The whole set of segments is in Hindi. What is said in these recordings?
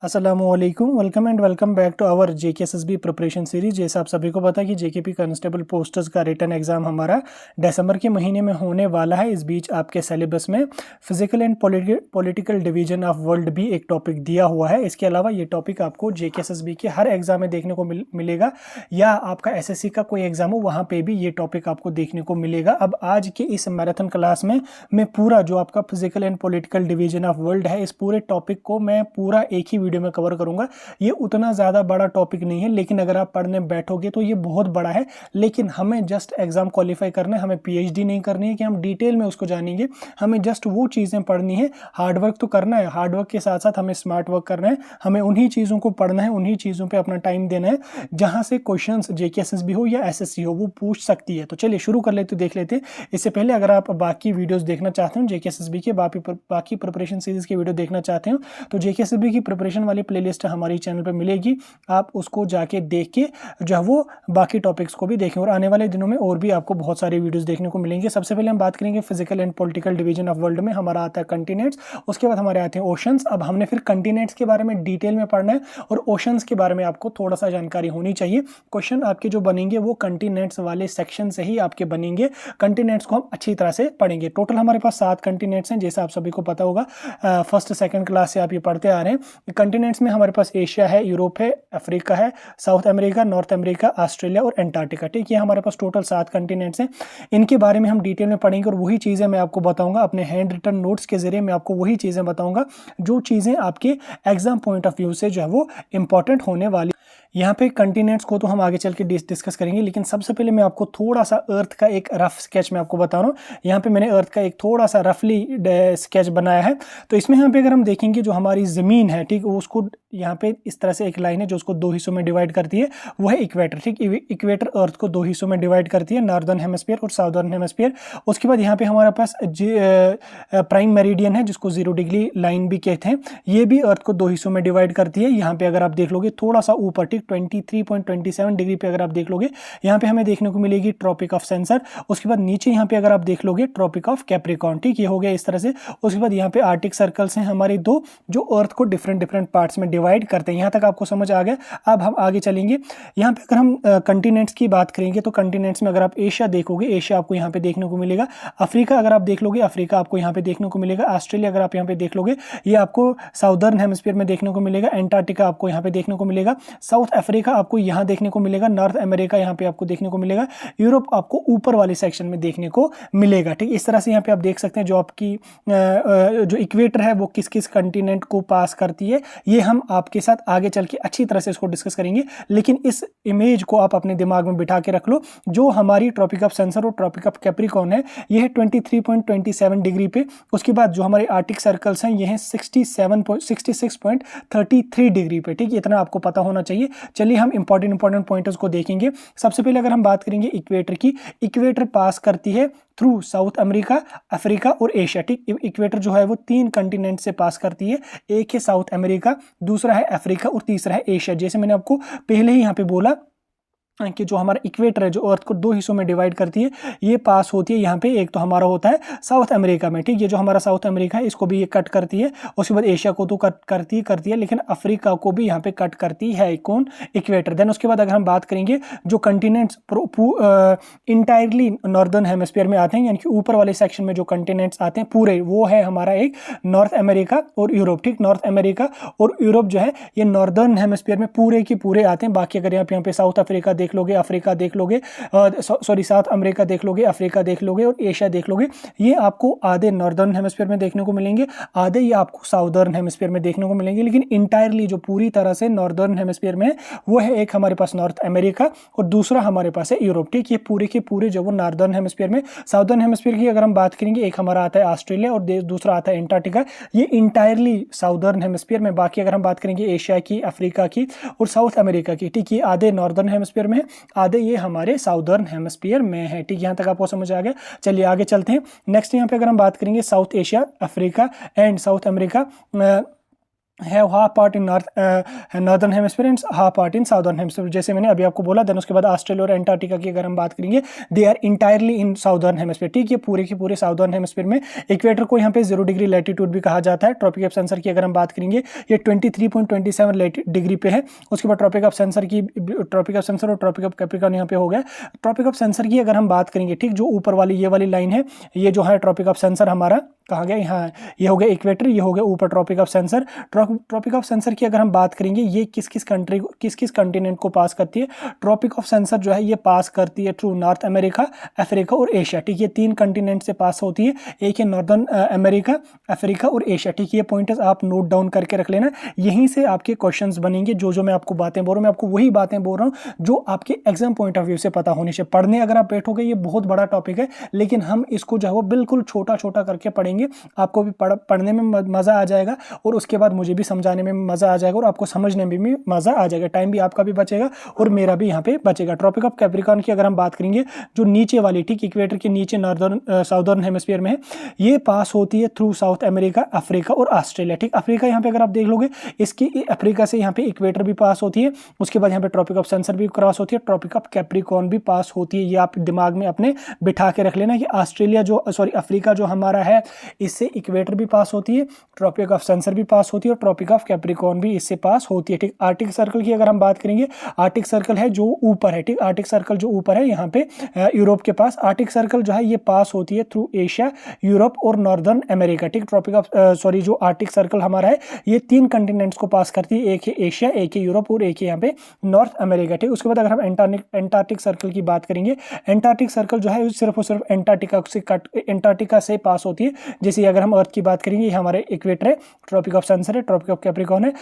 अस्सलामुअलैकुम, welcome and welcome back to our JKSSB preparation series. जैसा आप सभी को पता है कि जेकेपी कांस्टेबल पोस्टर्स का रिटन एग्जाम हमारा दिसंबर के महीने में होने वाला है। इस बीच आपके सिलेबस में physical and political division of world भी एक टॉपिक दिया हुआ है। इसके अलावा ये टॉपिक आपको जेकेएसएसबी के हर एग्जाम में देखने को मिलेगा, या आपका एसएससी का कोई एग्जाम हो वहाँ पर भी ये टॉपिक आपको देखने को मिलेगा। अब आज के इस मैराथन क्लास में मैं पूरा जो आपका physical and political division of world है, इस पूरे टॉपिक को मैं पूरा एक ही वीडियो में कवर करूंगा। ये उतना ज़्यादा बड़ा टॉपिक नहीं है, लेकिन अगर आप पढ़ने बैठोगे तो ये बहुत बड़ा है। लेकिन हमें जस्ट एग्जाम क्वालिफाई करना है, हमें पीएचडी नहीं करनी है कि हम डिटेल में उसको जानेंगे। हमें जस्ट वो चीज़ें पढ़नी है, हार्डवर्क तो करना है, हार्डवर्क के साथ साथ हमें स्मार्ट वर्क करना है। हमें उन्हीं चीज़ों को पढ़ना है, उन्हीं चीज़ों पर अपना टाइम देना है जहाँ से क्वेश्चन जेकेएसएसबी हो या एसएससी हो वो पूछ सकती है। तो चलिए शुरू कर लेते, देख लेते हैं। इससे पहले अगर आप बाकी वीडियोस देखना चाहते हो, जेकेएसएसबी के बाकी प्रिपरेशन सीरीज के वीडियो देखना चाहते हो, तो जेकेएसएसबी की प्रिपरेशन वाली प्लेलिस्ट हमारी चैनल पर मिलेगी। आप उसको जाके देख के जो है वो बाकी टॉपिक्स को भी देखें, और आने वाले दिनों में और भी आपको बहुत सारे वीडियोस देखने को मिलेंगे। सबसे पहले हम बात करेंगे physical and political division of world में हमारा आता है कंटिनेंट्स, उसके बाद हमारे आते हैं ओशंस। अब हमने फिर कंटिनेंट्स के बारे में डिटेल में पढ़ना है और ओशंस के बारे में आपको थोड़ा सा जानकारी होनी चाहिए। क्वेश्चन आपके जो बनेंगे वो कंटिनेंट्स वाले सेक्शन से ही आपके बनेंगे। कंटिनेंट्स को हम अच्छी तरह से पढ़ेंगे। टोटल हमारे पास 7 कंटिनेंट्स हैं, जैसा आप सभी को पता होगा, फर्स्ट सेकंड क्लास से आप ये पढ़ते आ रहे हैं। कंटिनेंट्स में हमारे पास एशिया है, यूरोप है, अफ्रीका है, south America, north America, Australia और एंटार्क्टिका। ठीक है, हमारे पास टोटल 7 कंटिनेंट्स हैं। इनके बारे में हम डिटेल में पढ़ेंगे और वही चीज़ें मैं आपको बताऊंगा अपने हैंड रिटन नोट्स के जरिए। मैं आपको वही चीज़ें बताऊंगा जो चीज़ें आपके एग्जाम पॉइंट ऑफ व्यू से जो है वो इंपॉर्टेंट होने वाली। यहाँ पे कंटिनेंट्स को तो हम आगे चल के डिस्कस करेंगे, लेकिन सबसे पहले मैं आपको थोड़ा सा अर्थ का एक रफ स्केच मैं आपको बता रहा हूँ। यहाँ पे मैंने अर्थ का एक थोड़ा सा रफली स्केच बनाया है। तो इसमें यहाँ पे अगर हम देखेंगे जो हमारी ज़मीन है, ठीक, उसको यहाँ पे इस तरह से एक लाइन है जो उसको 2 हिस्सों में डिवाइड करती है, वो है इक्वेटर। ठीक, इक्वेटर अर्थ को 2 हिस्सों में डिवाइड करती है, नॉर्दर्न हेमिस्फीयर और साउदर्न हेमिस्फीयर। उसके बाद यहाँ पे हमारे पास प्राइम मेरिडियन है जिसको 0 डिग्री लाइन भी कहते हैं, ये भी अर्थ को 2 हिस्सों में डिवाइड करती है। यहाँ पे अगर आप देख लोगे थोड़ा सा ऊपर, ठीक, 23.27 डिग्री पे अगर आप देख लोगे, यहाँ पे हमें देखने को मिलेगी ट्रॉपिक ऑफ सेंसर। उसके बाद नीचे यहाँ पे अगर आप देख लोगे ट्रॉपिक ऑफ कैप्रिकॉर्न। ठीक, ये हो गया इस तरह से। उसके बाद यहाँ पे आर्टिक सर्कल्स हैं हमारे 2, जो अर्थ को डिफरेंट पार्ट्स में डिवाइड करते हैं। यहाँ तक आपको समझ आ गया। अब हम आगे चलेंगे। यहाँ पे अगर हम कंटिनेंट्स की बात करेंगे तो कंटिनेंट्स में अगर आप एशिया देखोगे, एशिया आपको यहाँ पे देखने को मिलेगा। अफ्रीका अगर आप देख लोगे, अफ्रीका आपको यहाँ पे देखने को मिलेगा। ऑस्ट्रेलिया अगर आप यहाँ पे देख लोगे, ये आपको साउदर्न हेमिस्फीयर में देखने को मिलेगा। एंटार्क्टिका आपको यहाँ पे देखने को मिलेगा। साउथ अफ्रीका आपको यहाँ देखने को मिलेगा। नॉर्थ अमेरिका यहाँ पे आपको देखने को मिलेगा। यूरोप आपको ऊपर वाले सेक्शन में देखने को मिलेगा। ठीक, इस तरह से यहाँ पे आप देख सकते हैं जो आपकी जो इक्वेटर है वो किस किस कंटिनेंट को पास करती है। ये हम आपके साथ आगे चल के अच्छी तरह से इसको डिस्कस करेंगे, लेकिन इस इमेज को आप अपने दिमाग में बिठा के रख लो। जो हमारी ट्रॉपिक ऑफ सेंसर और ट्रॉपिक ऑफ कैप्रिकॉर्न है, ये है 23.27 डिग्री पे। उसके बाद जो हमारे आर्टिक सर्कल्स हैं ये हैं 66.33 डिग्री पे। ठीक, इतना आपको पता होना चाहिए। चलिए हम इंपॉर्टेंट पॉइंटर्स को देखेंगे। सबसे पहले अगर हम बात करेंगे इक्वेटर की, इक्वेटर पास करती है थ्रू साउथ अमेरिका, अफ्रीका और एशिया। ठीक, इक्वेटर जो है वो 3 कंटिनेंट से पास करती है। एक है साउथ अमेरिका, दूसरा है अफ्रीका और तीसरा है एशिया। जैसे मैंने आपको पहले ही यहाँ पे बोला कि जो हमारा इक्वेटर है जो अर्थ को 2 हिस्सों में डिवाइड करती है, ये पास होती है यहाँ पे। एक तो हमारा होता है साउथ अमेरिका में। ठीक, ये जो हमारा साउथ अमेरिका है इसको भी ये कट करती है। उसके बाद एशिया को तो कट करती है, लेकिन अफ्रीका को भी यहाँ पे कट करती है। कौन? इक्वेटर। देन उसके बाद अगर हम बात करेंगे जो कंटिनेंट्स इंटायरली नॉर्दर्न हेमिस्फीयर में आते हैं, यानी कि ऊपर वाले सेक्शन में जो कंटिनेंट्स आते हैं पूरे, वो है हमारा एक नॉर्थ अमेरिका और यूरोप। ठीक, नॉर्थ अमेरिका और यूरोप जो है ये नॉर्दर्न हेमिस्फीयर में पूरे के पूरे आते हैं। बाकी अगर यहाँ पे साउथ अफ्रीका देख लोगे, अफ्रीका देख लोगे, साउथ अमेरिका देख लोगे, अफ्रीका देख लोगे और एशिया देख लोगे, ये आपको आधे नॉर्दर्न हेमिस्फीयर में देखने को मिलेंगे, आधे ये आपको साउदर्न हेमिस्फीयर में देखने को मिलेंगे। लेकिन इंटायरली जो पूरी तरह से नॉर्दर्न हेमिस्फीयर में वो है एक हमारे पास नॉर्थ अमेरिका और दूसरा हमारे पास है यूरोप। ठीक, ये पूरे के पूरे जो वो नॉर्दर्न हेमिस्फीयर में। साउदर्न हेमिस्फीयर की अगर हम बात करेंगे, एक हमारा आता है ऑस्ट्रेलिया और दूसरा आता है एंटार्क्टिका, ये इंटायरली साउदर्न हेमिस्फीयर में। बाकी अगर हम बात करेंगे एशिया की, अफ्रीका की और साउथ अमेरिका की, ठीक, ये आधे नॉर्दर्न हेमिस्फीयर में, आधे ये हमारे साउदर्न हेमिस्फीयर में है। ठीक, यहां तक आपको समझ आ गया। चलिए आगे चलते हैं। नेक्स्ट यहाँ पे अगर हम बात करेंगे South Asia, Africa and South America, है half part in northern hemisphere and half part in southern hemisphere, जैसे मैंने अभी आपको बोला। देन उसके बाद ऑस्ट्रेलिया और एंटार्क्टिका की अगर हम बात करेंगे, they are entirely in southern hemisphere, ठीक, ये पूरे के पूरे साउदर्न हेमिस्फीयर में। इक्वेटर को यहाँ पे 0 डिग्री लैटिट्यूड भी कहा जाता है। ट्रॉपिक ऑफ कैंसर की अगर हम बात करेंगे, ये 23.27 डिग्री पे है। उसके बाद ट्रॉपिक ऑफ कैंसर और ट्रॉपिक ऑफ कैप्रिकॉर्न यहाँ पे हो गया। ट्रॉपिक ऑफ कैंसर की अगर हम बात करेंगे, ठीक, जो ऊपर वाली ये वाली लाइन है, ये जो है ट्रॉपिक ऑफ कैंसर हमारा कहा गया यहाँ, ये हो गया इक्वेटर, ये हो गया ऊपर tropic of cancer. Tropic of cancer की अगर हम बात करेंगे, ये किस किस कंट्री को, किस किस कंटिनेंट को पास करती है। ट्रॉपिक ऑफ कैंसर जो है ये पास करती है थ्रू नॉर्थ अमेरिका, अफ्रीका और एशिया, ठीक, ये 3 कंटिनेंट से पास होती है। एक है नॉर्दर्न अमेरिका, अफ्रीका और एशिया, ठीक, ये पॉइंट्स आप नोट डाउन करके रख लेना। यहीं से आपके क्वेश्चंस बनेंगे। जो मैं आपको बातें बोल रहा हूँ, मैं आपको वही बातें बोल रहा हूँ जो आपके एग्जाम पॉइंट ऑफ व्यू से पता होने से। पढ़ने अगर आप बैठोगे, ये बहुत बड़ा टॉपिक है, लेकिन हम इसको जो है वो बिल्कुल छोटा छोटा करके पढ़ेंगे। आपको भी पढ़ने में मजा आ जाएगा और उसके बाद मुझे भी समझाने में मजा आ जाएगा और आपको समझने में भी मजा आ जाएगा। टाइम भी आपका भी बचेगा और मेरा भी यहाँ पे बचेगा। ट्रॉपिक ऑफ कैप्रिकॉर्न की अगर हम बात करेंगे, जो नीचे वाली, ठीक, इक्वेटर के नीचे साउदर्न हेमिस्फीयर में है, ये पास होती है थ्रू साउथ अमेरिका, अफ्रीका और ऑस्ट्रेलिया, ठीक। अफ्रीका यहाँ पे अगर आप देख लोगे, इसकी अफ्रीका से यहाँ पे इक्वेटर भी पास होती है। उसके बाद यहाँ पे ट्रॉपिक ऑफ कैंसर भी क्रॉस होती है, ट्रॉपिक ऑफ कैप्रिकॉर्न भी पास होती है। ये आप दिमाग में अपने बिठा के रख लेना कि अफ्रीका जो हमारा है, इससे इक्वेटर भी पास होती है, ट्रॉपिक ऑफ कैंसर भी पास होती है और ट्रॉपिक ऑफ कैप्रिकॉर्न भी इससे पास होती है, ठीक। आर्टिक सर्कल की अगर हम बात करेंगे, आर्टिक सर्कल है जो ऊपर है, ठीक, आर्टिक सर्कल जो ऊपर है यहाँ पे यूरोप के पास। आर्टिक सर्कल जो है ये पास होती है थ्रू एशिया, यूरोप और नॉर्दर्न अमेरिका, ठीक। जो आर्टिक सर्कल हमारा है, ये 3 कंटिनेंट्स को पास करती है। एक है एशिया, एक है यूरोप और एक है यहाँ पे नॉर्थ अमेरिका, ठीक। उसके बाद अगर हम एंटार्क्टिक सर्कल की बात करेंगे, एंटार्क्टिक सर्कल जो है सिर्फ और सिर्फ एंटार्क्टिका से पास होती है। जैसे अगर हम अर्थ की बात करेंगे, ये हमारे इक्वेटर है, ट्रॉपिक ऑफ कैंसर है, ट्रॉपिक ऑफ कैप्रिकॉर्न है,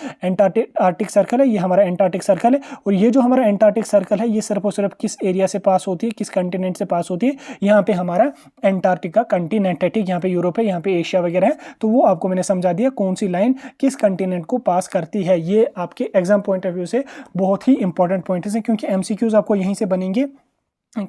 आर्टिक सर्कल है, ये हमारा एंटार्क्टिक सर्कल है। और ये जो हमारा एंटार्क्टिक सर्कल है, ये सिर्फ और सिर्फ किस एरिया से पास होती है, किस कंटिनेंट से पास होती है। यहाँ पे हमारा एंटार्क्टिका कंटिनेंट है, ठीक, यहाँ पे यूरोप है, यहाँ पे एशिया वगैरह है। तो वो आपको मैंने समझा दिया कौन सी लाइन किस कंटिनेंट को पास करती है। ये आपके एग्जाम पॉइंट ऑफ व्यू से बहुत ही इंपॉर्टेंट पॉइंट्स हैं, क्योंकि एमसीक्यूज आपको यहीं से बनेंगे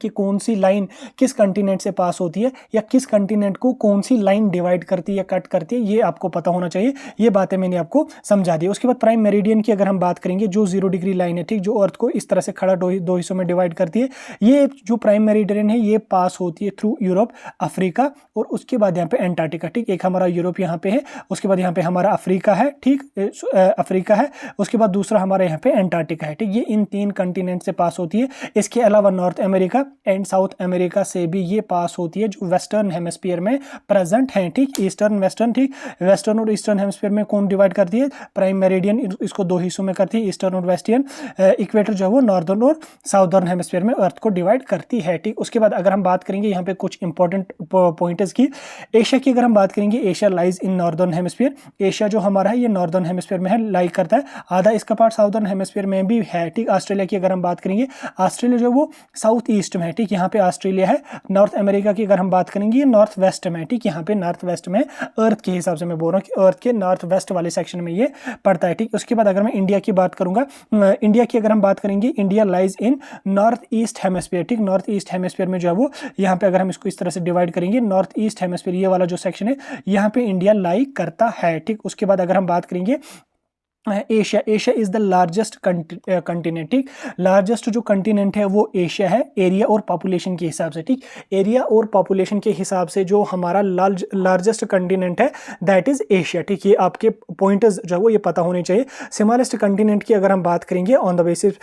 कि कौन सी लाइन किस कंटिनेंट से पास होती है, या किस कंटिनेंट को कौन सी लाइन डिवाइड करती है या कट करती है, ये आपको पता होना चाहिए। ये बातें मैंने आपको समझा दी। उसके बाद प्राइम मेरिडियन की अगर हम बात करेंगे, जो 0 डिग्री लाइन है, ठीक, जो अर्थ को इस तरह से खड़ा दो हिस्सों में डिवाइड करती है, ये जो प्राइम मेरिडियन है ये पास होती है थ्रू यूरोप, अफ्रीका और उसके बाद यहाँ पे एंटार्क्टिका, ठीक। एक हमारा यूरोप यहाँ पे है, उसके बाद यहाँ पे हमारा अफ्रीका है, ठीक, अफ्रीका है, उसके बाद दूसरा हमारा यहाँ पे एंटार्क्टिका है, ठीक। ये इन 3 कंटिनेंट से पास होती है। इसके अलावा north America and South America से भी ये पास होती है, जो वेस्टर्न हेमिस्फीयर में प्रेजेंट हैं, ठीक। ईस्टर्न वेस्टर्न, ठीक, वेस्टर्न और ईस्टर्न हेमिस्फीयर में कौन डिवाइड करती है, प्राइम मेरिडियन इसको 2 हिस्सों में करती है, ईस्टर्न और वेस्टर्न। इक्वेटर जो है वो नॉर्दर्न और साउदर्न हेमिस्फीयर में अर्थ को डिवाइड करती है, ठीक। उसके बाद अगर हम बात करेंगे यहाँ पे कुछ इंपॉर्टेंट पॉइंट्स की, एशिया की अगर हम बात करेंगे, Asia lies in northern hemisphere. Asia जो हमारा है ये नॉर्दर्न हेमिस्फीयर में है, लाई करता है। आधा इसका पार्ट साउदर्न हेमिस्फीयर में भी है, ठीक। ऑस्ट्रेलिया की अगर हम बात करेंगे, ऑस्ट्रेलिया जो वो साउथ ईस्ट में है, ठीक, यहाँ पे ऑस्ट्रेलिया है। नॉर्थ अमेरिका की अगर हम बात करेंगे, ये नॉर्थ वेस्ट में, ठीक, यहाँ पे नॉर्थ वेस्ट में, अर्थ के हिसाब से मैं बोल रहा हूँ कि अर्थ के नॉर्थ वेस्ट वाले सेक्शन में ये पड़ता है, ठीक। उसके बाद अगर मैं इंडिया की बात करूंगा, इंडिया की अगर हम बात करेंगे, India lies in north east hemisphere, ठीक। नॉर्थ ईस्ट हेमिस्फीयर में जो है वो यहाँ पे अगर हम इसको इस तरह से डिवाइड करेंगे, नॉर्थ ईस्ट हेमिस्फीयर ये वाला जो सेक्शन है, यहाँ पे इंडिया लाई करता है, ठीक। उसके बाद अगर हम बात करेंगे Asia, Asia is the largest continent, ठीक। लार्जेस्ट जो कंटिनेंट है वो एशिया है, एरिया और पॉपुलेशन के हिसाब से, ठीक। एरिया और पॉपुलेशन के हिसाब से जो हमारा लार्जेस्ट कंटिनेंट है दैट इज एशिया, ठीक। ये आपके पॉइंटर्स जो है वो ये पता होने चाहिए। स्मॉलेस्ट कंटिनेंट की अगर हम बात करेंगे, on the basis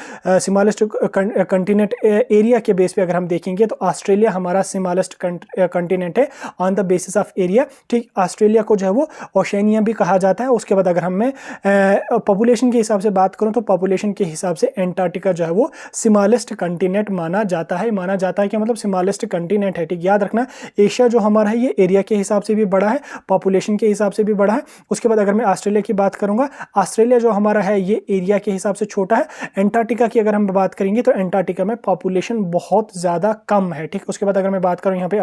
smallest continent area के बेस पे अगर हम देखेंगे, तो ऑस्ट्रेलिया हमारा स्मॉलेस्ट कंटिनेंट है on the basis of area, ठीक। ऑस्ट्रेलिया को जो है वो ओशेनिया भी कहा जाता है। उसके बाद अगर हम पॉपुलेशन के हिसाब से बात करूं, तो पॉपुलेशन के हिसाब से एंटार्क्टिका जो है वो स्मॉलेस्ट कंटिनेंट माना जाता है कि मतलब स्मॉलेस्ट कंटिनेंट है, ठीक। याद रखना, एशिया जो हमारा है ये एरिया के हिसाब से भी बड़ा है, पॉपुलेशन के हिसाब से भी बड़ा है। उसके बाद अगर मैं ऑस्ट्रेलिया की बात करूंगा, ऑस्ट्रेलिया जो हमारा है ये एरिया के हिसाब से छोटा है। एंटार्क्टिका की अगर हम बात करेंगे, तो एंटार्क्टिका में पॉपुलेशन बहुत ज्यादा कम है, ठीक। उसके बाद अगर मैं बात करूं यहाँ पे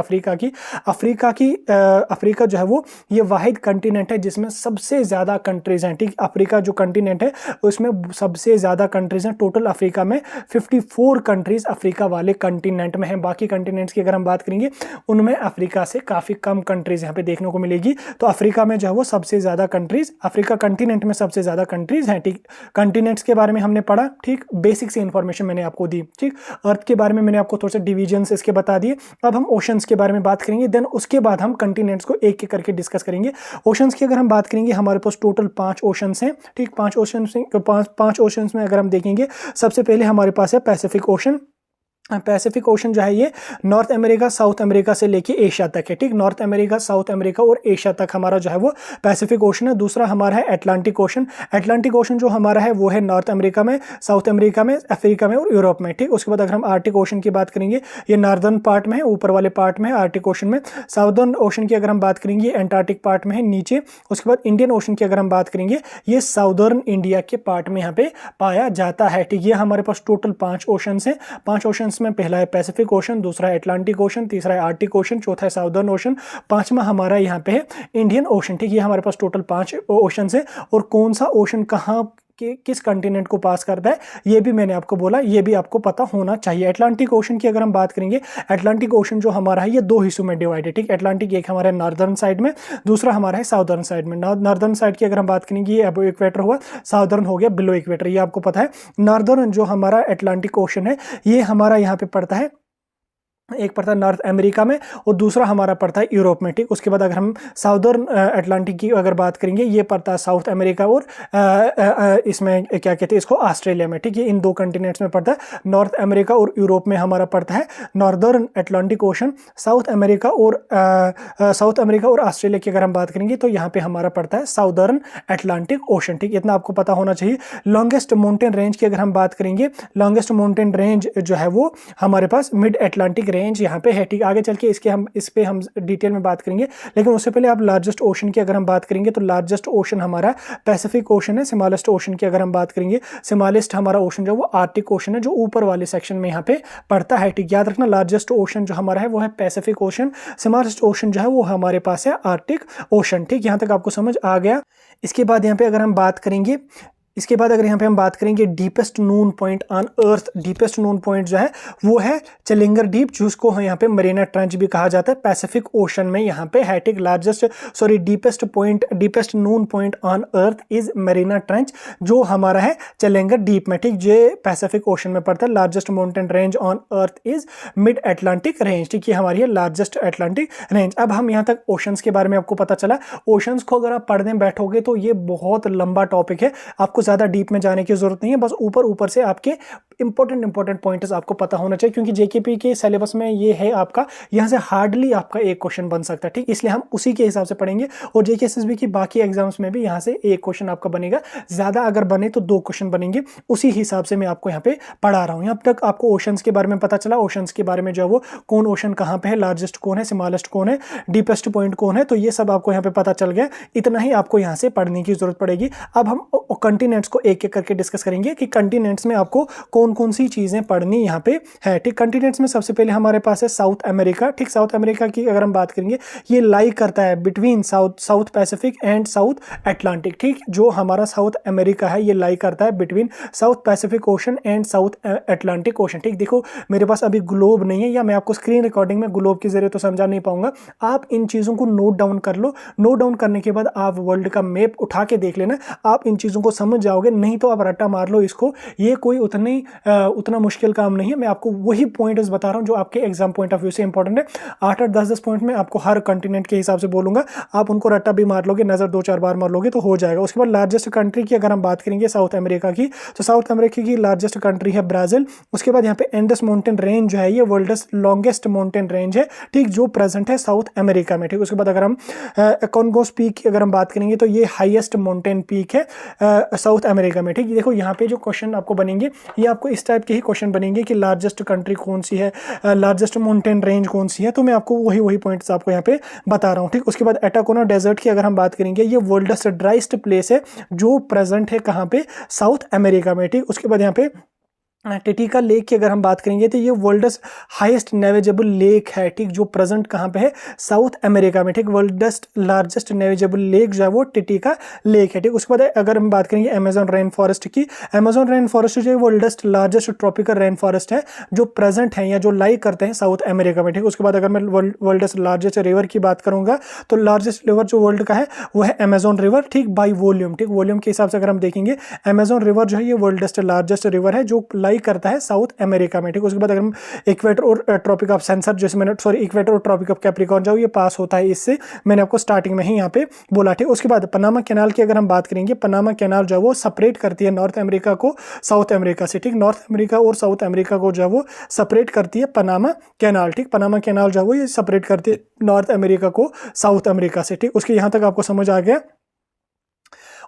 अफ्रीका जो है वो ये वाहिद कंटिनेंट है जिसमें सबसे ज्यादा कंट्रीज हैं, ठीक। अफ्रीका जो कंटिनेंट है उसमें सबसे ज़्यादा कंट्रीज़ हैं टोटल अफ्रीका में। 54 कंट्रीज़ अफ्रीका वाले कंटिनेंट में हैं। बाकी कंटिनेंट्स की अगर हम बात करेंगे उनमें अफ्रीका से काफ़ी कम कंट्रीज़ यहाँ पे देखने को मिलेगी। तो अफ्रीका में जो है वो सबसे ज़्यादा कंट्रीज़, अफ्रीका कंटिनेंट में सबसे ज़्यादा कंट्रीज़ हैं। ठीक, कंटिनेंट्स के बारे में हमने पढ़ा, ठीक, बेसिक सी इंफॉर्मेशन मैंने आपको दी। ठीक, अर्थ के बारे में मैंने आपको थोड़े से डिवीजन्स इसके बता दिए। अब हम ओशंस के बारे में बात करेंगे, देन उसके बाद हम कंटिनेंट्स को एक एक करके डिस्कस करेंगे। ओशंस की अगर हम बात करेंगे हमारे पास टोटल 5 ओशंस हैं। ठीक, 5 ओशंस में अगर हम देखेंगे सबसे पहले हमारे पास है पैसिफिक ओशन। पैसिफिक ओशन जो है ये नॉर्थ अमेरिका, साउथ अमेरिका से लेके एशिया तक है। ठीक, नॉर्थ अमेरिका, साउथ अमेरिका और एशिया तक हमारा जो है वो पैसिफिक ओशन है। दूसरा हमारा है अटलांटिक ओशन। अटलांटिक ओशन जो हमारा है वो है नॉर्थ अमेरिका में, साउथ अमेरिका में, अफ्रीका में और यूरोप में। ठीक, उसके बाद अगर हम आर्टिक ओशन की बात करेंगे ये नॉर्दर्न पार्ट में है, ऊपर वाले पार्ट में है आर्टिक ओशन में। साउदर्न ओशन की अगर हम बात करेंगे एंटार्क्टिक पार्ट में है नीचे। उसके बाद इंडियन ओशन की अगर हम बात करेंगे ये साउदर्न इंडिया के पार्ट में यहाँ पे पाया जाता है। ठीक, ये हमारे पास टोटल 5 ओशंस हैं। 5 ओशंस में पहला है पैसिफिक ओशन, दूसरा है अटलांटिक ओशन, तीसरा है आर्टिक ओशन, चौथा है साउदर्न ओशन, पांचवा हमारा यहाँ पे है इंडियन ओशन। ठीक, ये हमारे पास टोटल 5 ओशन है। और कौन सा ओशन कहाँ कि किस कंटिनेंट को पास करता है ये भी मैंने आपको बोला, ये भी आपको पता होना चाहिए। अटलांटिक ओशन की अगर हम बात करेंगे, अटलांटिक ओशन जो हमारा है ये 2 हिस्सों में डिवाइड है। ठीक, अटलांटिक एक हमारा नॉर्दर्न साइड में, दूसरा हमारा है साउदर्न साइड में। नॉर्दर्न साइड की अगर हम बात करेंगे ये अबव इक्वेटर हुआ, साउदर्न हो गया बिलो इक्वेटर, ये आपको पता है। नॉर्दर्न जो हमारा अटलांटिक ओशन है ये हमारा यहाँ पे पड़ता है, एक पड़ता है नॉर्थ अमेरिका में और दूसरा हमारा पड़ता है यूरोप में। ठीक, उसके बाद अगर हम साउदर्न अटलांटिक की अगर बात करेंगे ये पड़ता है साउथ अमेरिका और इसमें क्या कहते हैं इसको ऑस्ट्रेलिया में। ठीक, ये इन 2 कंटिनेंट्स में पड़ता है। नॉर्थ अमेरिका और यूरोप में हमारा पड़ता है northern Atlantic ocean. South America और ऑस्ट्रेलिया की अगर हम बात करेंगे तो यहाँ पे हमारा पड़ता है साउदर्न अटलांटिक ओशन। ठीक, इतना आपको पता होना चाहिए। लॉन्गेस्ट माउंटेन रेंज की अगर हम बात करेंगे, लॉन्गेस्ट माउंटेन रेंज जो है वो हमारे पास मिड अटलांटिक रेंज यहाँ पे है। ठीक, आगे चल के इस पे हम डिटेल में बात करेंगे, लेकिन उससे पहले आप लार्जेस्ट ओशन की अगर हम बात करेंगे तो लार्जेस्ट ओशन हमारा पैसिफिक ओशन है। स्मॉलेस्ट ओशन की अगर हम बात करेंगे, स्मॉलेस्ट हमारा ओशन जो वो आर्टिक ओशन है जो ऊपर वाले सेक्शन में यहाँ पे पड़ता है। ठीक, याद रखना लार्जेस्ट ओशन जो हमारा है वो है पैसिफिक ओशन, स्मॉलेस्ट ओशन जो है वो हमारे पास है आर्टिक ओशन। ठीक, यहाँ तक आपको समझ आ गया। इसके बाद यहाँ पे अगर हम बात करेंगे, इसके बाद अगर यहाँ पे हम बात करेंगे deepest Noon point on earth, deepest Noon point जो है वो है चैलेंजर डीप, जिसको यहाँ पे मरीना ट्रेंच भी कहा जाता है, पैसिफिक ओशन में यहाँ पे है। ठीक, deepest Noon point on earth is Marina trench जो हमारा है चैलेंजर डीप में। ठीक, जो पैसिफिक ओशन में पड़ता है। Largest mountain range on earth is mid Atlantic range. ठीक, ये हमारी है लार्जेस्ट अटलांटिक रेंज। अब हम यहाँ तक ओशंस के बारे में आपको पता चला। ओशंस को अगर आप पढ़ने बैठोगे तो ये बहुत लंबा टॉपिक है, आपको ज़्यादा डीप में जाने की जरूरत नहीं है, बस ऊपर से आपके इंपॉर्टेंट पॉइंट्स आपको पता होना चाहिए, क्योंकि जेकेपी के सिलेबस में ये है आपका, यहाँ से हार्डली आपका एक क्वेश्चन बन सकता है। ठीक, इसलिए हम उसी के हिसाब से पढ़ेंगे और जेकेएसएसबी की बाकी एग्जाम्स में भी यहाँ से एक क्वेश्चन आपका बनेगा, ज़्यादा अगर बने तो 2 क्वेश्चन बनेंगे, उसी हिसाब से मैं आपको यहाँ पे पढ़ा रहा हूँ। अब तक आपको ओशंस के बारे में पता चला, ओशंस के बारे में जो है वो कौन ओशन कहाँ पे है, लार्जेस्ट कौन है, स्मॉलेस्ट कौन है, डीपेस्ट पॉइंट कौन है, तो ये सब आपको यहाँ पे पता चल गया। इतना ही आपको यहाँ से पढ़ने की जरूरत पड़ेगी। अब हम कंटिनेंट्स को एक एक करके डिस्कस करेंगे कि कंटिनेंट्स में आपको कौन कौन सी चीजें पढ़नी यहाँ पे है। ठीक, कंटिनेंट्स में सबसे पहले हमारे पास है साउथ अमेरिका। ठीक, साउथ अमेरिका की अगर हम बात करेंगे ये लाई करता है between south Pacific and south Atlantic. ठीक, जो हमारा साउथ अमेरिका है ये लाई करता है between south Pacific ocean and south Atlantic ocean. ठीक, देखो मेरे पास अभी ग्लोब नहीं है, या मैं आपको स्क्रीन रिकॉर्डिंग में ग्लोब के जरिए तो समझा नहीं पाऊंगा, आप इन चीजों को नोट डाउन कर लो। नोट डाउन करने के बाद आप वर्ल्ड का मैप उठा के देख लेना, आप इन चीजों को समझ जाओगे। नहीं तो आप रट्टा मार लो इसको, ये कोई उतना मुश्किल काम नहीं है। मैं आपको वही पॉइंट्स बता रहा हूं जो आपके एग्जाम पॉइंट ऑफ व्यू से इंपॉर्टेंट है। 8-8, 10-10 पॉइंट में आपको हर कंटिनेंट के हिसाब से बोलूंगा, आप उनको रट्टा भी मार लोगे, नजर 2-4 बार मार लोगे तो हो जाएगा। उसके बाद लार्जेस्ट कंट्री की अगर हम बात करेंगे साउथ अमेरिका की, तो साउथ अमेरिका की लार्जेस्ट कंट्री है ब्राजील। उसके बाद यहाँ पे एंडस माउंटेन रेंज जो है ये वर्ल्ड्स लॉन्गेस्ट माउंटेन रेंज है। ठीक, जो प्रेजेंट है साउथ अमेरिका में। ठीक, उसके बाद अगर हम कॉन्गोस पीक की अगर हम बात करेंगे तो ये हाईएस्ट माउंटेन पीक है साउथ अमेरिका में। ठीक, देखो यहाँ पे जो क्वेश्चन आपको बनेंगे ये आपको इस टाइप के ही क्वेश्चन बनेंगे कि लार्जेस्ट कंट्री कौन सी है, लार्जेस्ट माउंटेन रेंज कौन सी है, तो मैं आपको वही पॉइंट्स आपको यहाँ पे बता रहा हूँ। ठीक, उसके बाद एटाकोना डेजर्ट की अगर हम बात करेंगे ये वर्ल्ड्स ड्राइस्ट प्लेस है जो प्रेजेंट है कहाँ पे, साउथ अमेरिका में। ठीक, उसके बाद यहाँ पे टिटिका लेक की अगर हम बात करेंगे तो ये वर्ल्ड्स हाईएस्ट नेविजेबल लेक है, ठीक, जो प्रेजेंट कहाँ पे है, साउथ अमेरिका में, ठीक। वर्ल्ड्स लार्जेस्ट नेविजेबल लेक जो है वो टिटिका लेक है, ठीक। उसके बाद अगर हम बात करेंगे अमेजोन रेन फॉरेस्ट की, अमेजोन रेन फॉरेस्ट जो है world's largest tropical rain forest है जो प्रेजेंट है या जो लाई करते हैं साउथ अमेरिका में, ठीक। उसके बाद अगर मैं वर्ल्ड्स लार्जेस्ट रिवर की बात करूंगा तो लार्जेस्ट रिवर जो वर्ल्ड का है वो है अमेजोन रिवर, ठीक, बाई वॉल्यूम, ठीक। वॉल्यूम के हिसाब से अगर हम देखेंगे अमेजोन रिवर जो है ये वर्ल्ड्स लार्जेस्ट रिवर है जो करता है साउथ अमेरिका में, ठीक। उसके बाद अगर हम इक्वेटर और ट्रॉपिक ऑफ कैंसर, जैसे मैंने इक्वेटर और ट्रॉपिक ऑफ कैप्रिकॉर्न जो ये पास होता है, इससे मैंने आपको स्टार्टिंग में ही यहाँ पे बोला, ठीक। उसके बाद पनामा कैनाल की अगर हम बात करेंगे, पनामा कैनाल जो है वो सेपरेट करती है नॉर्थ अमेरिका को साउथ अमेरिका से, ठीक। नॉर्थ अमेरिका और साउथ अमेरिका को जो है वो सेपरेट करती है पनामा कैनाल, ठीक। पनामा कैनाल जो है वो ये सेपरेट करती है नॉर्थ अमेरिका को साउथ अमेरिका से, ठीक। उसके यहाँ तक आपको समझ आ गया।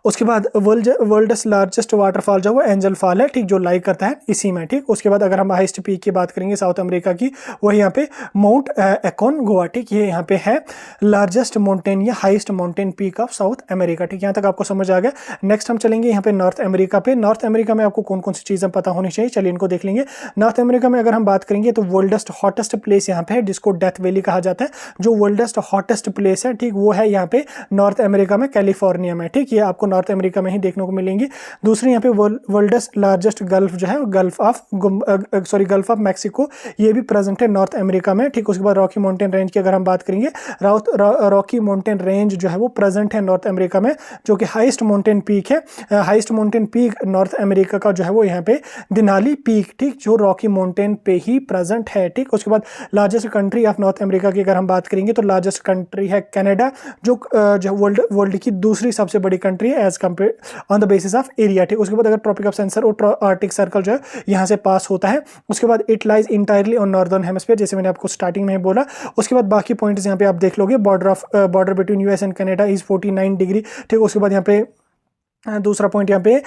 उसके बाद वर्ल्ड्स लार्जेस्ट वाटरफॉल जो है वो एंजल फॉल है, ठीक, जो लाई करता है इसी में, ठीक। उसके बाद अगर हम हाईएस्ट पीक की बात करेंगे साउथ अमेरिका की, वही यहाँ पे माउंट एकोनगुआ, ठीक, ये यहाँ पे है लार्जेस्ट माउंटेन या highest mountain peak of south America, ठीक। यहाँ तक आपको समझ आ गया। नेक्स्ट हम चलेंगे यहाँ पे नॉर्थ अमेरिका पे। नॉर्थ अमेरिका में आपको कौन कौन सी चीज़ें पता होनी चाहिए, चलिए इनको देख लेंगे। नॉर्थ अमेरिका में अगर हम बात करेंगे तो वर्ल्डेस्ट हॉटेस्ट प्लेस यहाँ पे है जिसको डेथ वैली कहा जाता है, जो वर्ल्डेस्ट हॉटेस्ट प्लेस है, ठीक, वो है यहाँ पे नॉर्थ अमेरिका में, कैलिफोर्निया में, ठीक। ये आपको नॉर्थ अमेरिका में ही देखने को मिलेंगी। दूसरी यहाँ पे वर्ल्ड्स लार्जेस्ट गल्फ जो है गल्फ ऑफ मैक्सिको, ये भी प्रेजेंट है नॉर्थ अमेरिका में, ठीक। उसके बाद रॉकी माउंटेन रेंज की अगर हम बात करेंगे, रॉकी माउंटेन रेंज जो है वो प्रेजेंट है नॉर्थ अमेरिका में, जो कि हाईएस्ट माउंटेन पीक है। Highest mountain peak north America का जो है वो यहाँ पे दिनाली पीक, ठीक, जो रॉकी माउंटेन पे ही प्रेजेंट है, ठीक। उसके बाद largest country of North America की अगर हम बात करेंगे तो लार्जेस्ट कंट्री है कनाडा, जो वर्ल्ड की दूसरी सबसे बड़ी कंट्री है as compare on the basis of area, ठीक। उसके बाद अगर ट्रॉपिक ऑफ कैंसर और आर्टिक सर्कल जो है यहाँ से पास होता है। उसके बाद it lies entirely on northern hemisphere, जैसे मैंने आपको स्टार्टिंग में बोला। उसके बाद बाकी पॉइंट्स यहाँ पे आप देख लोगे, border between US and Canada is 49 degree, ठीक। उसके बाद यहाँ पे दूसरा पॉइंट यहाँ पे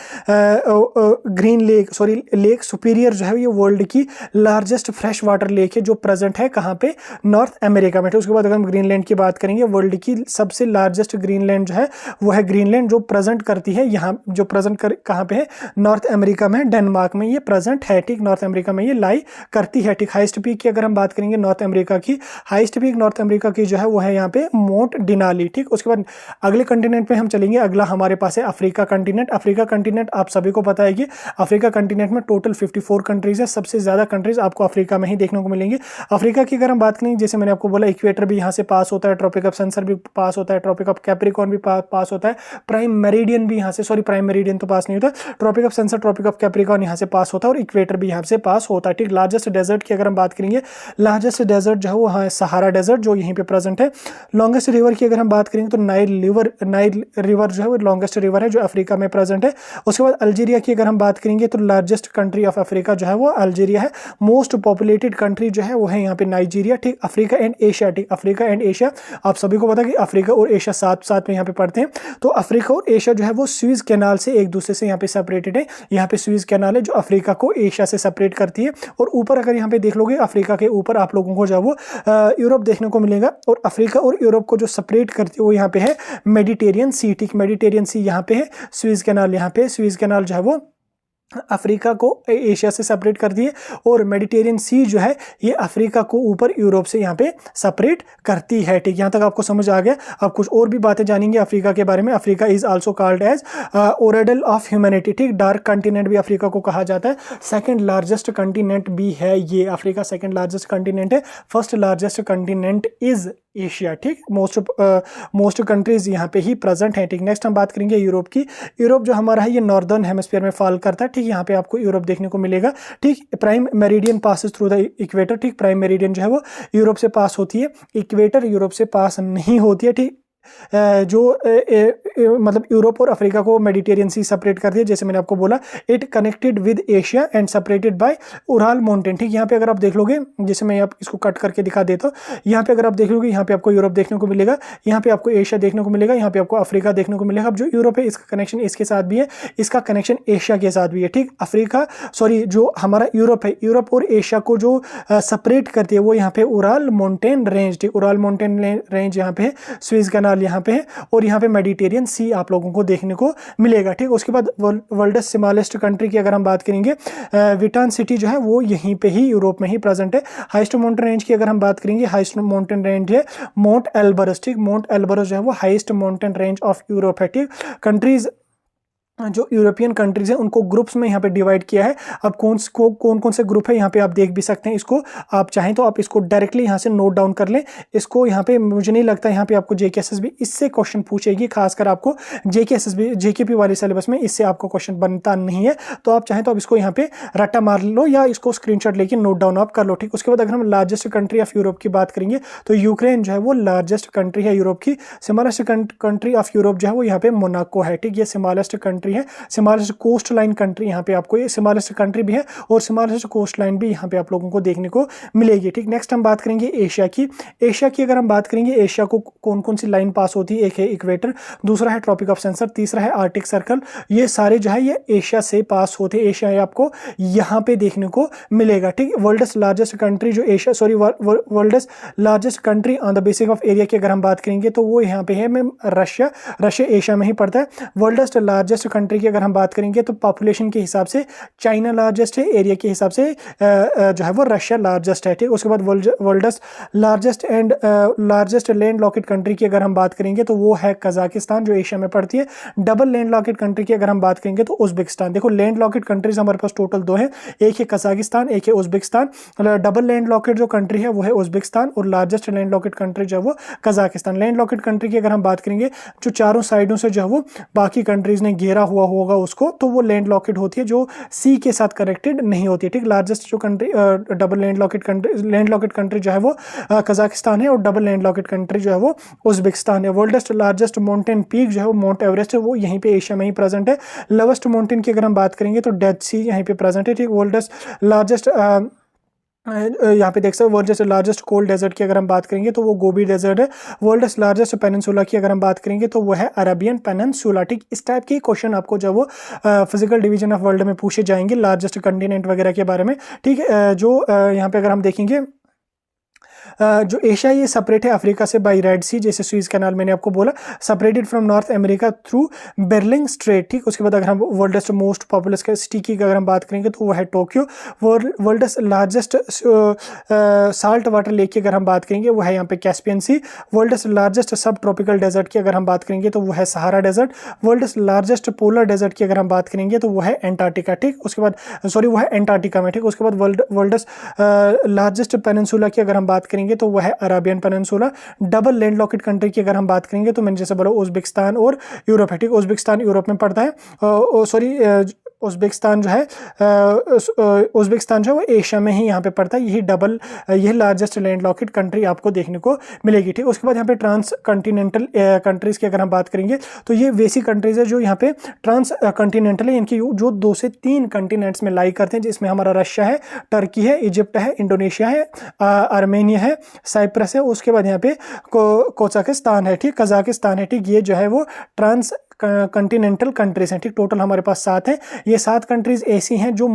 ग्रीन लेक सुपीरियर जो है ये वर्ल्ड की लार्जेस्ट फ्रेश वाटर लेक है जो प्रेजेंट है कहाँ पे, नॉर्थ अमेरिका में। उसके बाद अगर हम ग्रीनलैंड की बात करेंगे, वर्ल्ड की सबसे लार्जेस्ट ग्रीनलैंड जो है वो है ग्रीनलैंड, जो प्रेजेंट करती है यहाँ, जो प्रेजेंट कहाँ पे है, नॉर्थ अमेरिका में, डेनमार्क में ये प्रेजेंट है, ठीक। नॉर्थ अमेरिका में ये लाई करती है, ठीक। हाईएस्ट पीक की अगर हम बात करेंगे नॉर्थ अमेरिका की, हाईएस्ट पीक नॉर्थ अमेरिका की जो है वो है यहाँ पे माउंट डिनाली, ठीक। उसके बाद अगले कंटिनेंट पे हम चलेंगे। अगला हमारे पास है अफ्रीका कंटिनेंट। अफ्रीका कंटिनेंट आप सभी को पता है कि अफ्रीका कंटिनेंट में टोटल 54 कंट्रीज है। सबसे ज्यादा कंट्रीज आपको अफ्रीका में ही देखने को मिलेंगे। अफ्रीका की अगर हम बात करें, जैसे मैंने आपको बोला इक्वेटर भी यहाँ से पास होता है, ट्रॉपिक ऑफ कैंसर भी पास होता है, ट्रॉपिक ऑफ कैप्रिकॉर्न भी पास होता है, प्राइम मेरिडियन भी यहाँ से, प्राइम मेरिडियन तो पास नहीं होता, tropic of cancer, tropic of Capricorn यहाँ से पास होता है और इक्वेटर भी यहाँ से पास होता है, ठीक। लार्जेस्ट डेजर्ट की अगर हम बात करेंगे, लार्जेस्ट डेजर्ट जो है वो है सहारा डेजर्ट, जो यहीं पे प्रेजेंट है। लॉन्गेस्ट रिवर की अगर हम बात करेंगे तो नाइल रिवर जो है वो लॉन्गेस्ट रिवर है जो अफ्रीका में प्रेजेंट है। उसके बाद अल्जीरिया की अगर हम बात करेंगे तो लार्जेस्ट कंट्री ऑफ अफ्रीका जो है वो अल्जीरिया है। मोस्ट पॉपुलेटेड कंट्री जो है वो है यहाँ पे नाइजीरिया, ठीक। अफ्रीका एंड एशिया, ठीक, अफ्रीका एंड एशिया आप सभी को पता है कि अफ्रीका और एशिया साथ साथ में यहाँ पे पढ़ते हैं। तो अफ्रीका और एशिया जो है वो स्वीज कैनाल से एक दूसरे से यहाँ पे सेपरेटेड है। यहाँ पे स्वीज कैनाल है जो अफ्रीका को एशिया से सेपरेट करती है। और ऊपर अगर यहाँ पे देख लोगे, अफ्रीका के ऊपर आप लोगों को जो है वो यूरोप देखने को मिलेगा। और अफ्रीका और यूरोप को जो सेपरेट करती है वो यहाँ पे है मेडिटेरियन सी, ठीक। मेडिटेरियन सी यहाँ पे है, स्वीज कैनाल यहाँ पे, स्वीज कैनाल जो है वो अफ्रीका को एशिया से सेपरेट करती है और मेडिटेरियन सी जो है ये अफ्रीका को ऊपर यूरोप से यहाँ पे सेपरेट करती है, ठीक। यहाँ तक आपको समझ आ गया। आप कुछ और भी बातें जानेंगे अफ्रीका के बारे में। Africa is also called as cradle of humanity, ठीक। डार्क कंटिनेंट भी अफ्रीका को कहा जाता है। सेकंड लार्जेस्ट कंटिनेंट भी है ये, अफ्रीका सेकंड लार्जेस्ट कंटिनेंट है। First largest continent is Asia, ठीक। मोस्ट कंट्रीज यहाँ पे ही प्रेजेंट है, ठीक। नेक्स्ट हम बात करेंगे यूरोप की। यूरोप जो हमारा है ये नॉर्दर्न हेमिस्फीयर में फॉल करता है, ठीक। यहाँ पे आपको यूरोप देखने को मिलेगा, ठीक। Prime meridian passes through the equator, ठीक। प्राइम मेरिडियन जो है वो यूरोप से पास होती है, इक्वेटर यूरोप से पास नहीं होती है, ठीक। मतलब यूरोप और अफ्रीका को मेडिटेरियन सी सेपरेट करती है, जैसे मैंने आपको बोला। It connected with Asia and separated by Ural mountain, ठीक। यहाँ पे अगर आप देख लोगे, जैसे मैं आप इसको कट करके दिखा देता हूँ, यहाँ पे अगर आप देख लोगे, यहाँ पे आपको यूरोप देखने को मिलेगा, यहाँ पे आपको एशिया देखने को मिलेगा, यहाँ पे आपको अफ्रीका देखने को मिलेगा। अब जो यूरोप है इसका कनेक्शन इसके साथ भी है, इसका कनेक्शन एशिया के साथ भी है, ठीक। जो हमारा यूरोप है, यूरोप और एशिया को जो सेपरेट करती है वो यहाँ पे उराल माउंटेन रेंज, ठीक। उराल माउंटेन रेंज यहाँ पे है, स्वीज कैनाल जल यहाँ पे है, और यहाँ पे मेडिटेरियन सी आप लोगों को देखने को मिलेगा। ठीक, उसके बाद वर्ल्डस स्मॉलेस्ट कंट्री की अगर हम बात करेंगे, विटान सिटी जो है वो यहीं पे ही यूरोप में ही प्रेजेंट है। हाईएस्ट माउंटेन रेंज की अगर हम बात करेंगे, हाईएस्ट माउंटेन रेंज है माउंट एल्बरस। ठीक, माउंट एल्बरस जो है वो highest mountain range of Europe है। ठीक, कंट्रीज जो यूरोपियन कंट्रीज हैं उनको ग्रुप्स में यहाँ पे डिवाइड किया है। अब कौन कौन से ग्रुप है यहाँ पे आप देख भी सकते हैं इसको, आप चाहें तो आप इसको डायरेक्टली यहाँ से नोट डाउन कर लें इसको। यहाँ पे मुझे नहीं लगता यहाँ पे आपको जेकेएसएसबी इससे क्वेश्चन पूछेगी, खासकर आपको जेकेएसएसबी जेकेपी वाले सिलेबस में इससे आपको क्वेश्चन बनता नहीं है। तो आप चाहें तो आप इसको यहाँ पे रट्टा मार लो या इसको स्क्रीनशॉट लेके नोट डाउन आप कर लो। ठीक, उसके बाद अगर हम लार्जेस्ट कंट्री ऑफ यूरोप की बात करेंगे तो यूक्रेन जो है वो लार्जेस्ट कंट्री है यूरोप की। स्मॉलेस्ट कंट्री ऑफ यूरोप जो है वो यहाँ पे मोनाको है। ठीक, ये स्मॉलेस्ट कंट्री है, स्मॉलेस्ट कोस्ट लाइन कंट्री यहाँ पे आपको, ये स्मॉलेस्ट कंट्री भी है और स्मॉलेस्ट कोस्ट लाइन भी यहाँ पे आप लोगों को देखने को मिलेगी। ठीक, नेक्स्ट हम बात करेंगे एशिया की। एशिया की अगर हम बात करेंगे, एशिया को कौन कौन सी लाइन पास होती है, एक है इक्वेटर, दूसरा है ट्रॉपिक ऑफ कैंसर, तीसरा है आर्टिक सर्कल। ये सारे जो है ये एशिया से पास होते हैं। एशिया है आपको यहाँ पे देखने को मिलेगा। ठीक, वर्ल्ड्स लार्जेस्ट कंट्री जो Asia world's largest country on the basis of area की अगर हम बात करेंगे तो वो यहाँ पे है मैम रशिया। रशिया एशिया में ही पड़ता है। वर्ल्ड्स लार्जेस्ट कंट्री की अगर हम बात करेंगे तो पॉपुलेशन के हिसाब से चाइना लार्जेस्ट है, एरिया के हिसाब से जो है वो रशिया लार्जेस्ट है। ठीक, उसके बाद world's largest land locked country की अगर हम बात करेंगे तो वो है कजाकिस्तान जो एशिया में पड़ती है। डबल लैंड लॉकेड कंट्री की अगर हम बात करेंगे तो उज्बेकिस्तान। देखो लैंड लॉकेड कंट्रीज हमारे पास टोटल दो है, एक है कजाकिस्तान, एक है उज्बेकिस्तान। डबल लैंड लॉकेड जो कंट्री है वो है उज्बेकिस्तान और लार्जेस्ट लैंड लॉकेड कंट्री जो है वो कजाकिस्तान। लैंड लॉकेड कंट्री की अगर हम बात करेंगे, जो चारों साइडों से जो है वो बाकी कंट्रीज ने घेरा हुआ होगा उसको, तो वो लैंड लॉकेड होती है, जो सी के साथ कनेक्टेड नहीं होती है। ठीक, लार्जेस्ट जो country double land locked country जो है वो कजाकिस्तान है और डबल लैंड लॉकेड कंट्री जो है वो उज्बेकिस्तान है। वर्ल्ड लार्जेस्ट माउंटेन पीक जो है वो माउंट एवरेस्ट है, वो यहीं पे एशिया में ही प्रेजेंट है। लोवेस्ट माउंटेन की अगर हम बात करेंगे तो डेड सी यहीं पे प्रेजेंट है। ठीक, वर्ल्ड लार्जेस्ट यहाँ पे देख सकते हो वर्ल्ड लार्जेस्ट कोल्ड डेजर्ट की अगर हम बात करेंगे तो वो गोबी डेजर्ट है। वर्ल्ड लार्जेस्ट पेनिनसुला की अगर हम बात करेंगे तो वो है अरेबियन पेनिनसुला। ठीक, इस टाइप के क्वेश्चन आपको जब वो फिजिकल डिवीजन ऑफ वर्ल्ड में पूछे जाएंगे लार्जेस्ट कंटिनेंट वगैरह के बारे में। ठीक, जो यहाँ पे अगर हम देखेंगे जो एशिया ये सेपरेट है अफ्रीका से बाई रेड सी, जैसे स्वीज कैनाल मैंने आपको बोला, separated from North America through Bering strait. ठीक, उसके बाद अगर हम वर्ल्ड्स मोस्ट पॉपुलस सिटी की अगर हम बात करेंगे तो वो है Tokyo. World's largest salt water lake की अगर हम बात करेंगे वो है यहाँ पे Caspian sea. World's largest sub tropical desert की अगर हम बात करेंगे तो वो है Sahara desert. World's largest polar desert की अगर हम बात करेंगे तो वो है एंटार्क्टिका। ठीक, उसके बाद वो है एंटार्क्टिका में। ठीक, उसके बाद वर्ल्ड्स लार्जेस्ट पेनिनसुला की अगर हम बात करेंगे तो वह है Arabian peninsula. Double land locked country की अगर हम बात करेंगे तो मैंने जैसे बोला उज्बेकिस्तान और यूरोप है। ठीक, उज्बेकिस्तान यूरोप में पड़ता है, उज्बेकिस्तान जो है वो एशिया में ही यहाँ पे पड़ता है। यही लार्जेस्ट लैंड लॉकेड कंट्री आपको देखने को मिलेगी। ठीक, उसके बाद यहाँ पे ट्रांस कॉन्टिनेंटल कंट्रीज की अगर हम बात करेंगे तो ये वैसी कंट्रीज है जो यहाँ पे ट्रांस कॉन्टिनेंटल है, इनकी जो 2 से 3 कंटिनेंट्स में लाई करते हैं, जिसमें हमारा रशिया है, टर्की है, इजिप्ट है, इंडोनेशिया है, आर्मेनिया है, साइप्रस है, उसके बाद यहाँ पे कोजाकिस्तान है। ठीक, कजाकिस्तान है। ठीक, ये जो है वो ट्रांस कॉन्टिनेंटल कंट्रीज हैं। ठीक, टोटल हमारे पास 7 हैं। ये 7 कंट्रीज ऐसी हैं जो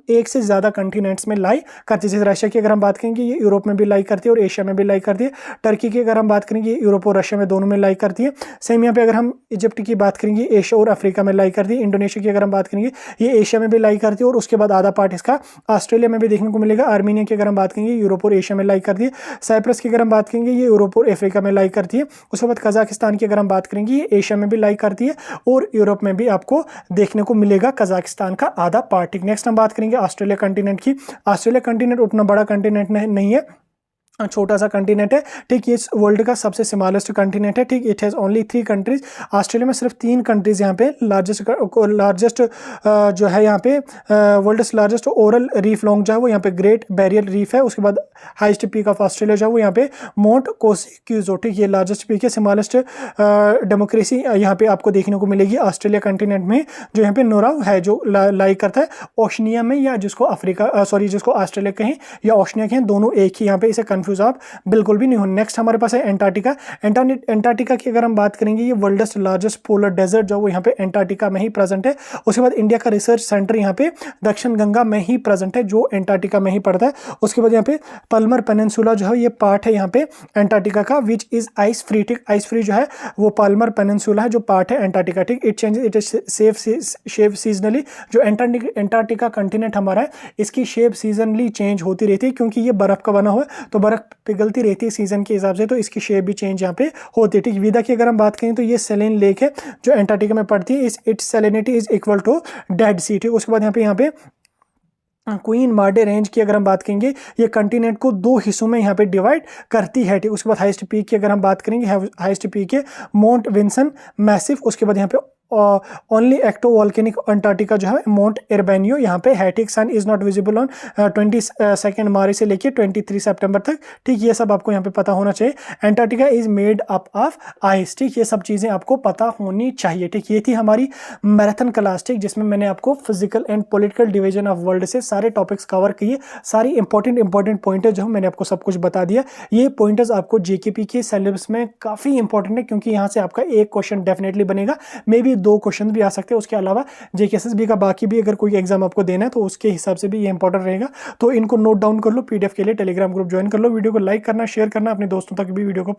एक से ज़्यादा कंटिनेंट्स में लाई करती है। जैसे रशिया की अगर हम बात करेंगे ये यूरोप में भी लाई करती है और एशिया में भी लाई करती है। टर्की की अगर हम बात करेंगे यूरोप और रशिया में दोनों में लाई करती है। सेम यहाँ पे अगर हम इजिप्ट की बात करेंगे एशिया और अफ्रीका में लाई करती है। इंडोनेशिया की अगर हम बात करेंगे ये एशिया में भी लाई करती है और उसके बाद आधा पार्ट इसका ऑस्ट्रेलिया में भी देखने को मिलेगा। आर्मीनिया की अगर हम बात करेंगे यूरोप और एशिया में लाई करती है। साइप्रस की अगर हम बात करेंगे ये यूरोप और अफ्रीका में लाई करती है। उसके बाद कजाकिस्तान की अगर हम बात करेंगे ये एशिया में भी लाई करती है और यूरोप में भी आपको देखने को मिलेगा कजाकिस्तान का आधा पार्ट। नेक्स्ट हम बात करेंगे ऑस्ट्रेलिया कंटिनेंट की। ऑस्ट्रेलिया कंटिनेंट उतना बड़ा कंटिनेंट नहीं है, छोटा सा कंटिनेंट है। ठीक, ये वर्ल्ड का सबसे स्मॉलेस्ट कंटिनेंट है। ठीक, it has only 3 countries. Australia में सिर्फ 3 कंट्रीज यहाँ पे लार्जेस्ट जो है यहाँ पे world's largest oral reef long जो है वो यहाँ पे ग्रेट बैरियर रीफ है। उसके बाद हाईएस्ट पीक ऑफ ऑस्ट्रेलिया जो है वो यहाँ पे माउंट कोसिक्यूजो। ठीक, ये लार्जेस्ट पीक है। स्मॉलेस्ट डेमोक्रेसी यहाँ पे आपको देखने को मिलेगी ऑस्ट्रेलिया कंटिनेंट में, जो यहाँ पे नोराव है जो लाई करता है ओशनिया में, या जिसको ऑस्ट्रेलिया कहें या ओशनिया कहें, दोनों एक ही यहाँ पे इसे कंफ्यूज आप बिल्कुल भी नहीं हो। नेक्स्ट हमारे पास है एंटार्क्टिका। एंटार्क्टिका की अगर हम बात करेंगे, ये वर्ल्ड्स लार्जेस्ट पोलर डेजर्ट जो वो यहाँ पे एंटार्क्टिका में ही प्रेजेंट है। उसके बाद इंडिया का रिसर्च सेंटर यहाँ पे दक्षिण गंगा में ही प्रेजेंट है, जो एंटार्क्टिका में ही पड़ता है। उसके बाद यहाँ पे पल्मर पेनिनसुला जो है ये पार्ट है यहाँ पे एंटार्क्टिका का, विच इज आइस फ्री। ठीक, आइस फ्री जो है वो पाल्मर पेनिनसुला है जो पार्ट है एंटार्क्टिका। ठीक, it changes it shape seasonally. जो एंटार्क्टिका कंटिनेंट हमारा है, इसकी शेप सीजनली चेंज होती रहती है, क्योंकि ये बर्फ का बना हुआ है तो बर्फ पिघलती रहती है सीजन के हिसाब से, तो इसकी शेप भी चेंज यहाँ पे होती है। ठीक, विदा की अगर हम बात करें तो ये सेलेन लेक है जो एंटार्क्टिका में पड़ती है। Its salinity is equal to Dead Sea. ठीक, उसके बाद यहाँ पे क्वीन मार्डे रेंज की अगर हम बात करेंगे, ये कंटिनेंट को दो हिस्सों में यहाँ पे डिवाइड करती है। ठीक, उसके बाद हाईएस्ट पीक की अगर हम बात करेंगे, हाईएस्ट पीक है माउंट विंसन मैसिव। उसके बाद यहाँ पे ओनली एक्टो वॉल्केनिक अंटार्कटिका जो है माउंट एर्बेनियो यहाँ पे है। ठीक, सन इज नॉट विजिबल ऑन 22 मार्च से लेके 23 सितंबर तक। ठीक, ये सब आपको यहाँ पे पता होना चाहिए। Antarctica is made up of ice. ठीक, ये सब चीज़ें आपको पता होनी चाहिए। ठीक, ये थी हमारी मैराथन क्लास, ठीक, जिसमें मैंने आपको physical and political division of world से सारे टॉपिक्स कवर किए। सारी इंपॉर्टेंट पॉइंटर्स जो मैंने आपको सब कुछ बता दिया। ये पॉइंटर्स आपको जेकेपी के सिलेबस में काफ़ी इंपॉर्टेंट है, क्योंकि यहाँ से आपका एक क्वेश्चन डेफिनेटली बनेगा, मे बी 2 क्वेश्चन भी आ सकते हैं। उसके अलावा जेकेएसएसबी का बाकी भी अगर कोई एग्जाम आपको देना है तो उसके हिसाब से भी ये इंपॉर्टेंट रहेगा। तो इनको नोट डाउन कर लो, पीडीएफ के लिए टेलीग्राम ग्रुप ज्वाइन कर लो। वीडियो को लाइक करना, शेयर करना, अपने दोस्तों तक भी वीडियो को